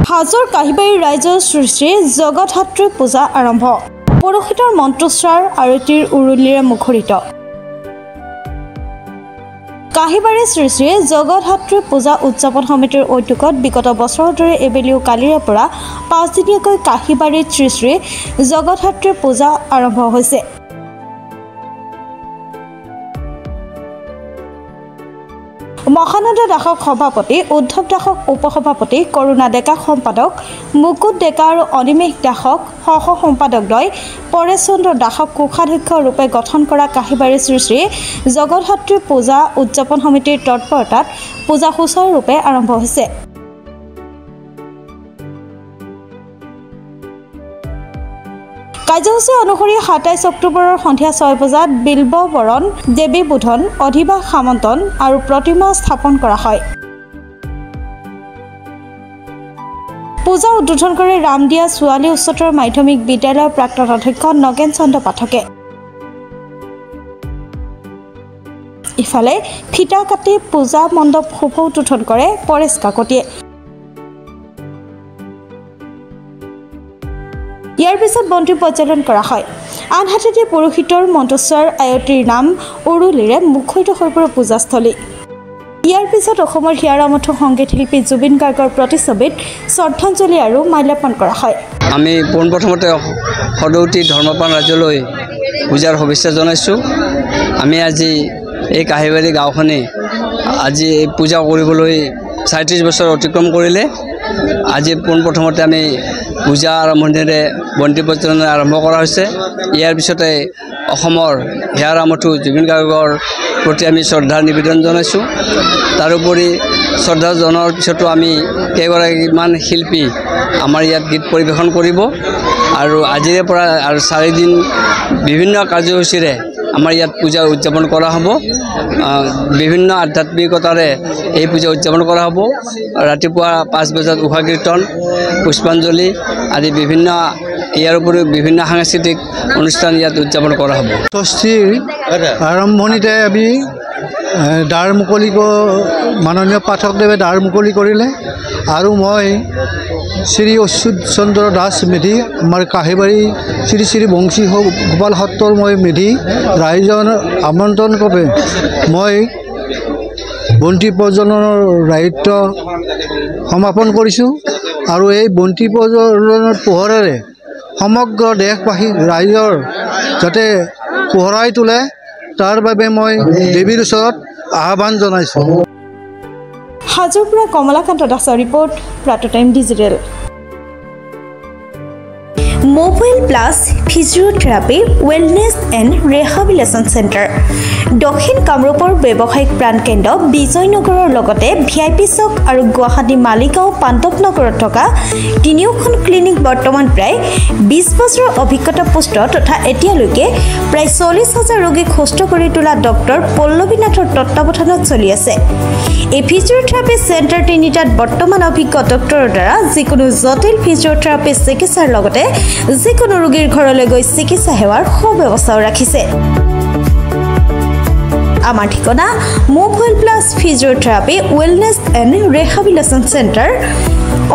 হাজোৰ কাহিবাৰীৰ ৰাইজৰ শ্ৰী শ্ৰী জগতধাত্ৰী পূজা আৰম্ভ পুৰোহিতৰ মন্ত্ৰোচ্চাৰ আৰতিৰ উৰুলিৰে মুখৰিত কাহিবাৰী শ্ৰী শ্ৰী জগতধাত্ৰী পূজা উদযাপন সমিতিৰ ঐক্যত বিগত বছৰৰ দৰে এবেলিও কালিৰে পৰা 5 দিনীয়াকৈ কাহিবাৰীত শ্ৰী শ্ৰী জগতধাত্ৰী পূজা আৰম্ভ হৈছে মহানন্দ দাসক সভাপতি উদ্ধৱ দাসক উপসভাপতি কৰুণা ডেকা সম্পাদক মুকুট ডেকা আৰু অনিমেষ দাসক সহ সম্পাদকদ্বয় পৰেশ চন্দ্ৰ দাসক কোষাধ্যক্ষ ৰূপে গঠন কৰা কাহিবাৰী শ্ৰী শ্ৰী জগতধাত্ৰী পূজা উদযাপন সমিতিৰ তৎপৰতাত পূজা সুচাৰুৰূপে আৰম্ভ হৈছে কাৰ্যসূচী অনুসৰি 27 অক্টোবৰৰ সন্ধিয়া 6 বজাত বিল্ববৰণ দেৱী বোধন অধিবাস সামন্তন আৰু প্ৰতিমা স্থাপন কৰা হয় পূজা উদ্বোধন কৰি ৰামদিয়া ছোৱালী উচ্চতৰ মাধ্যমিক বিদ্যালয়ৰ প্ৰাক্তন অধ্যক্ষ নগেন চন্দ্ৰ পাঠকে ইফালে ফিটা কাটি পূজা মণ্ডপ শুভ উদ্বোধন কৰে পৰেশ কাকতিয়ে ইয়াৰ পিছত বন্তি প্ৰজ্বলন কৰা হয় আনহাতে পুৰোহিতৰ মন্ত্ৰোচ্চাৰ আয়তিৰ নাম উৰুলিৰে মুখৰিত হৈ পৰে পূজাস্থলী ইয়াৰ পিছত অসমৰ হিয়াৰামঠু সংগীত শিল্পী জুবিন গাৰ্গৰ প্ৰতিচ্ছবিত শ্ৰদ্ধাঞ্জলি আৰু মাল্যাৰ্পণ কৰা হয় আমি পোনপ্ৰথমতে সদৌতি ধৰ্মপ্ৰাণ ৰাজ্যলৈ পূজাৰ শুভেচ্ছা জনাইছোঁ আমি আজি এই কাহিবাৰী গাঁওখনে আজি এই পূজা কৰিবলৈ 37 বছৰ অতিক্ৰম কৰিলে আজি পোনপ্ৰথমতে আমি পূজা আৰম্ভণিৰে বন্তি প্ৰজ্বলন আৰম্ভ কৰা হৈছে ইয়াৰ পিছতে অসমৰ হিয়াৰামঠু জুবিন গাৰ্গৰ প্ৰতি আমি শ্ৰদ্ধা নিবেদন জনাইছোঁ তাৰোপৰি শ্ৰদ্ধা জনোৱাৰ পিছতো আমি কেইগৰাকীমান শিল্পী আমাৰ ইয়াত গীত পৰিৱেশন কৰিব আৰু আজিৰে পৰা আৰু 4 দিন বিভিন্ন কাৰ্যসূচীৰে আমাৰ ইয়াত পূজা উদযাপন কৰা হ'ব বিভিন্ন আধ্যাত্মিকতাৰে এই পূজা উদযাপন কৰা হ'ব ৰাতিপুৱা 5 বজাত উষা কীৰ্তন পুষ্পাঞ্জলি আদি বিভিন্ন ইয়াৰ উপৰিও বিভিন্ন সাংস্কৃতিক অনুষ্ঠান ইয়াত উদযাপন কৰা হ'ব ষষ্ঠীৰ আৰম্ভণিতে আমি দ্বাৰ মুকলি মাননীয় পাঠকদেৱে দ্বাৰ মুকলি কৰিলে আৰু মই শ্ৰী অচ্যুত চন্দ্ৰ দাস মেধি আমাৰ কাহিবাৰী শ্ৰী শ্ৰী বংশী গোপাল সত্ৰৰ মই মেধি ৰাইজৰ আমন্ত্ৰণ ক্ৰমে মই বন্তি প্ৰজ্বলনৰ দায়িত্ব সমাপন কৰিছোঁ আৰু এই বন্তি প্ৰজ্বলনৰ পোহৰেৰে সমগ্ৰ দেশবাসী ৰাইজৰ যাতে পোহৰাই তোলে তাৰ বাবে মই দেৱীৰ ওচৰত আহ্বান জনাইছোঁ হাজোৰ পৰা কমলাকান্ত দাসৰ ৰিপৰ্ট প্ৰাতঃ time digital mobile plus physiotherapy wellness and rehabilitation centre দক্ষিণ কামৰূপৰ ব্যৱসায়িক প্ৰাণকেন্দ্ৰ বিজয়নগৰৰ লগতে VIP চক আৰু গুৱাহাটী মালিগাঁও পাণ্ডৱনগৰত থকা তিনিওখন ক্লিনিক বৰ্তমান প্ৰায় 20 বছৰৰ অভিজ্ঞতা পুষ্ট তথা এতিয়ালৈকে প্ৰায় 40,000 ৰোগীক সুস্থ কৰি তোলা ডক্টৰ পল্লৱীনাথৰ তত্ত্বাৱধানত চলি আছে এই ফিজিঅথেৰাপি চেণ্টাৰ তিনিটাত বৰ্তমান অভিজ্ঞ ডক্টৰৰ দ্বাৰা যিকোনো জটিল ফিজিঅথেৰাপি চিকিৎসাৰ লগতে যিকোনো ৰোগীৰ ঘৰলৈ গৈ চিকিৎসা সেৱাৰ সুব্যৱস্থাও ৰাখিছে আমাৰ ঠিকনা mobile plus physiotherapy wellness and rehabilitation centre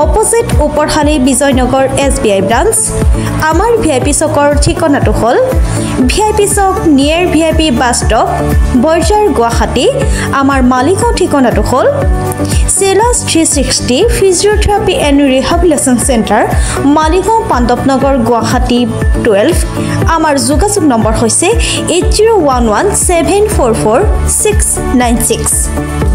opposite Uparhali Bijoynagar SBI branch আমাৰ VIP চকৰ ঠিকনাটো হ'ল VIP chowk near VIP bus stop Borjhar Guwahati আমাৰ মালিগাঁও ঠিকনাটো হ'ল চেলাছ 360 physiotherapy and rehabilitation centre Maligaon Pandavnagar Guwahati 12 আমাৰ যোগাযোগ নম্বৰ হৈছে 8011744696